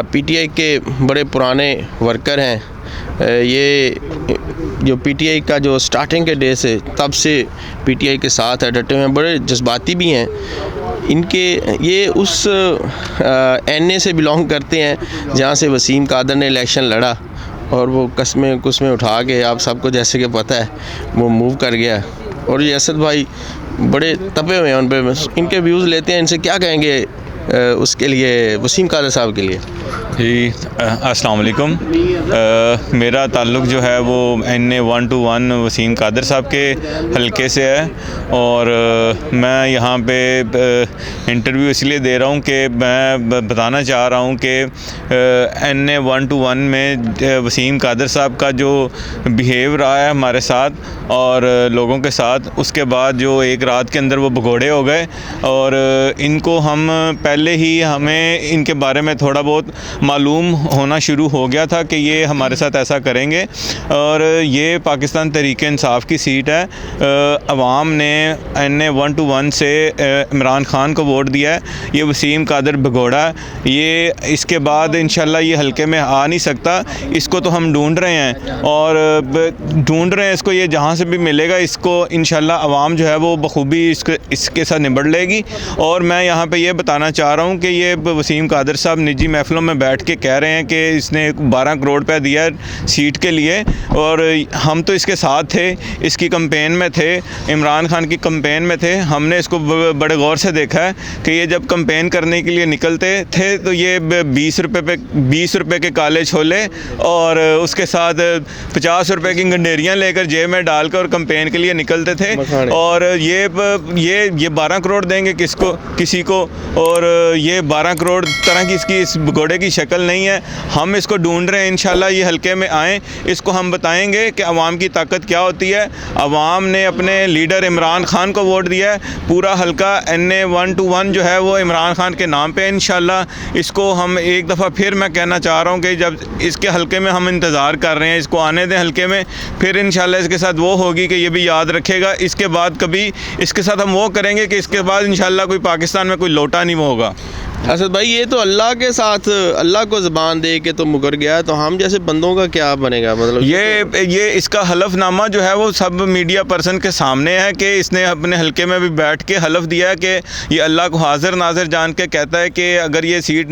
PTI के बड़े पुराने वर्कर हैं। ये जो पीटीआई का जो स्टार्टिंग के डे से तब से पीटीआई के साथ डटे हुए हैं, बड़े जज्बाती भी हैं। इनके ये उस एनए से बिलोंग करते हैं जहाँ से वसीम कादर ने इलेक्शन लड़ा और वो कस्में उठा के, आप सबको जैसे कि पता है, वो मूव कर गया। और ये असद भाई बड़े तपे हुए हैं उन पर, इनके व्यूज़ लेते हैं। इनसे क्या कहेंगे उसके लिए, वसीम कादर साहब के लिए? जी अस्सलाम वालेकुम। मेरा ताल्लुक़ जो है वो NA 121 वसीम कादर साहब के हलके से है और मैं यहाँ पे इंटरव्यू इसलिए दे रहा हूँ कि मैं बताना चाह रहा हूँ कि NA 121 में वसीम कादर साहब का जो बिहेव रहा है हमारे साथ और लोगों के साथ, उसके बाद जो एक रात के अंदर वो भगोड़े हो गए और इनको हम पहले ही, हमें इनके बारे में थोड़ा बहुत मालूम होना शुरू हो गया था कि ये हमारे साथ ऐसा करेंगे। और ये पाकिस्तान तहरीक इंसाफ की सीट है। अवाम ने NA 121 से इमरान खान को वोट दिया है। ये वसीम कादर भगोड़ा, ये इसके बाद इंशाल्लाह ये हलके में आ नहीं सकता। इसको तो हम ढूंढ रहे हैं और ढूंढ रहे हैं इसको, ये जहाँ से भी मिलेगा इसको इंशाल्लाह अवाम जो है वो बखूबी इसके साथ निबड़ लेगी। और मैं यहाँ पे ये बताना चाह रहा हूँ कि ये वसीम कादर साहब निजी महफिलों में बैठ के कह रहे हैं कि इसने 12 करोड़ रुपये दिया है सीट के लिए, और हम तो इसके साथ थे, इसकी कैंपेन में थे, इमरान खान की कैंपेन में थे। हमने इसको बड़े गौर से देखा है कि ये जब कैंपेन करने के लिए निकलते थे तो ये 20 रुपये के काले छोले और उसके साथ 50 रुपये की गंडेरियाँ लेकर जेब में डालकर और कैंपेन के लिए निकलते थे। और ये 12 करोड़ देंगे किसी को, और ये 12 करोड़ तरह की इसकी इस घोड़े की शक्ल नहीं है। हम इसको ढूंढ रहे हैं, इंशाल्लाह ये हल्के में आएँ, इसको हम बताएंगे कि अवाम की ताकत क्या होती है। अवाम ने अपने लीडर इमरान खान को वोट दिया है। पूरा हल्का NA 121 जो है वो इमरान खान के नाम पे। इंशाल्लाह इसको हम एक दफ़ा फिर मैं कहना चाह रहा हूँ कि जब इसके हल्के में हम इंतज़ार कर रहे हैं, इसको आने दें हल्के में, फिर इंशाल्लाह इसके साथ वो होगी कि ये भी याद रखेगा। इसके बाद कभी इसके साथ हम वो करेंगे कि इसके बाद इंशाल्लाह कोई पाकिस्तान में कोई लोटा नहीं वो होगा। असद भाई, ये तो अल्लाह के साथ, अल्लाह को ज़बान दे के तो मुकर गया, तो हम जैसे बंदों का क्या बनेगा? मतलब ये इसका हलफनामा जो है वो सब मीडिया पर्सन के सामने है कि इसने अपने हलके में भी बैठ के हलफ दिया है कि ये अल्लाह को हाजिर नाजिर जान के कहता है कि अगर ये सीट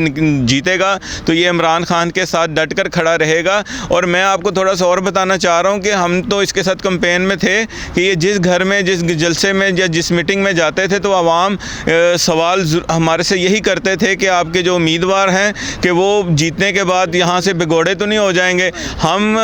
जीतेगा तो ये इमरान खान के साथ डट कर खड़ा रहेगा। और मैं आपको थोड़ा सा और बताना चाह रहा हूँ कि हम तो इसके साथ कैंपेन में थे कि ये जिस घर में, जिस जलसे में या जिस मीटिंग में जाते थे तो आवाम सवाल हमारे से यही करते थे कि आपके जो उम्मीदवार हैं कि वो जीतने के बाद यहाँ से भगोड़े तो नहीं हो जाएंगे। हम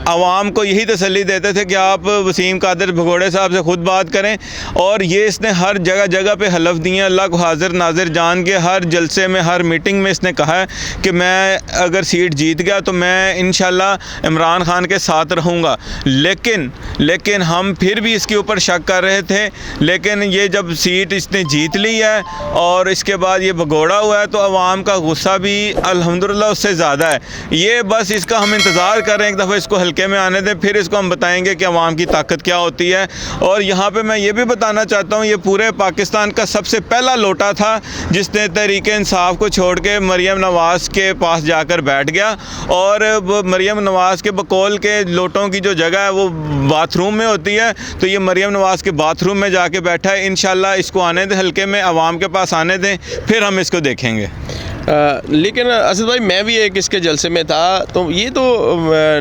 आवाम को यही तसल्ली देते थे कि आप वसीम कादर भगोड़े साहब से ख़ुद बात करें। और ये इसने हर जगह पे हलफ दिए, अल्लाह को हाजिर नाजिर जान के हर जलसे में, हर मीटिंग में इसने कहा है कि मैं अगर सीट जीत गया तो मैं इंशाल्लाह इमरान खान के साथ रहूँगा। लेकिन हम फिर भी इसके ऊपर शक कर रहे थे। लेकिन ये जब सीट इसने जीत ली है और इसके बाद ये भगोड़ा हुआ है तो अवाम का गुस्सा भी अल्हम्दुलिल्लाह उससे ज़्यादा है। ये बस इसका हम इंतज़ार कर रहे हैं, एक दफ़ा इसको हल्के में आने दें, फिर इसको हम बताएंगे कि अवाम की ताकत क्या होती है। और यहाँ पे मैं ये भी बताना चाहता हूँ, ये पूरे पाकिस्तान का सबसे पहला लोटा था जिसने तहरीक इंसाफ को छोड़ के मरियम नवाज़ के पास जाकर बैठ गया। और मरियम नवाज़ के बकौल के लोटों की जो जगह है वो बाथरूम में होती है, तो ये मरियम नवाज़ के बाथरूम में जाके बैठा है। इंशाल्लाह इसको आने दें हल्के में, अवाम के पास आने दें, फिर हम इसको देखेंगे। लेकिन असद भाई, मैं भी एक इसके जलसे में था, तो ये तो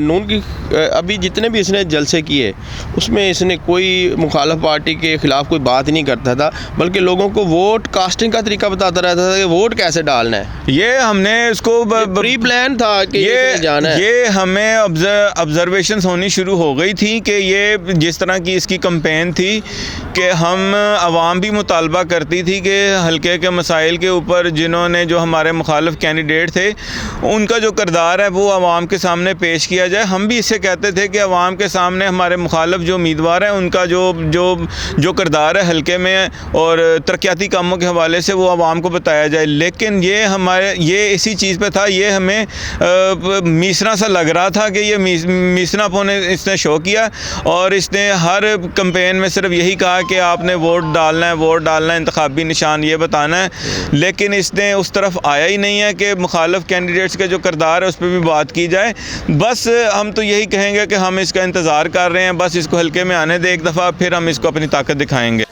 नून की अभी जितने भी इसने जलसे किए उसमें इसने कोई मुखालिफ पार्टी के ख़िलाफ़ कोई बात नहीं करता था, बल्कि लोगों को वोट कास्टिंग का तरीका बताता रहता था कि वोट कैसे डालना है। ये हमने इसको प्री प्लान था कि ये जाना है। ये हमें ऑब्जर्वेशन होनी शुरू हो गई थी कि ये जिस तरह की इसकी कैंपेन थी कि हम आवाम भी मुतालबा करती थी कि हल्के के मसाइल के ऊपर जिन्होंने, जो हमारे मुखालिफ कैंडिडेट थे, उनका जो किरदार है वो आवाम के सामने पेश किया जाए। हम भी इससे कहते थे कि आवाम के सामने हमारे मुखालिफ जो उम्मीदवार हैं उनका जो किरदार है हल्के में और तरक्याती कामों के हवाले से वो आवाम को बताया जाए। लेकिन ये इसी चीज़ पे था, ये हमें मीसना सा लग रहा था कि ये मीसनापन इसने शो किया। और इसने हर कैंपेन में सिर्फ यही कहा कि आपने वोट डालना है, इंतखाबी निशान ये बताना है। लेकिन इसने उस तरफ आया है ही नहीं है कि मुखालिफ कैंडिडेट्स के जो किरदार है उस पर भी बात की जाए। बस हम तो यही कहेंगे कि हम इसका इंतज़ार कर रहे हैं, बस इसको हल्के में आने दें एक दफ़ा, फिर हम इसको अपनी ताकत दिखाएंगे।